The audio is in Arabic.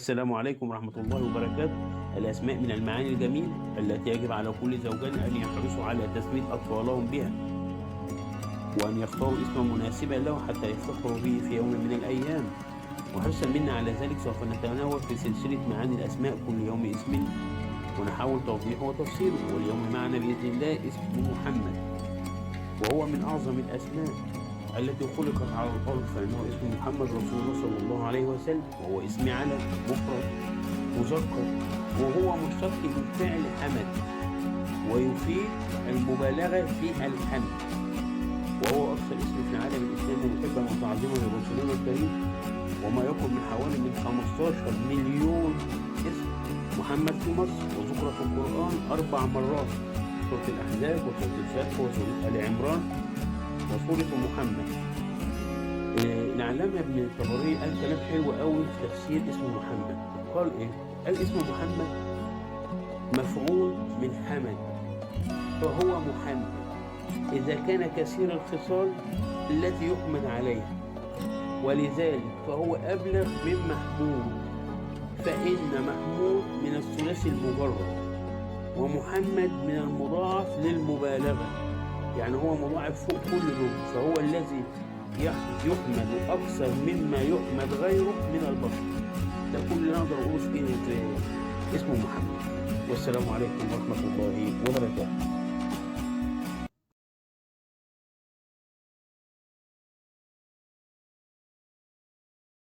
السلام عليكم ورحمة الله وبركاته. الأسماء من المعاني الجميلة التي يجب على كل زوجين أن يحرصوا على تسمية أطفالهم بها، وأن يختاروا اسما مناسبا له حتى يفتخروا به في يوم من الأيام. وحرصا منا على ذلك سوف نتناول في سلسلة معاني الأسماء كل يوم اسم ونحاول توضيحه وتفسيره. واليوم معنا بإذن الله اسم محمد، وهو من أعظم الأسماء التي خلقت على الأرض، فإنه اسم محمد رسول الله صلى الله عليه وسلم، وهو اسم علم مفرد مذكر، وهو مشتق من فعل حمد ويفيد المبالغة في الحمد، وهو أكثر اسم في العالم الإسلامي محبا وتعظيما لرسولنا الكريم، وما يقرب من حوالي 15 مليون اسم محمد في مصر، وذكر في القرآن 4 مرات: سورة الأحزاب وسورة الفتح وسورة آل عمران وسورة محمد. العلامة ابن الطبري قال كلام حلو قوي في تفسير اسم محمد. قال ايه؟ قال اسم محمد مفعول من حمد، فهو محمد إذا كان كثير الخصال التي يحمد عليها، ولذلك فهو أبلغ من محمود، فإن محمود من الثلاثي المجرد، ومحمد من المضاعف للمبالغة، يعني هو مضاعف فوق كل دول، فهو الذي يحمد أكثر مما يحمد غيره من البشر. ده كل اللي نقدر أقوله في اسم محمد. والسلام عليكم ورحمة الله وبركاته.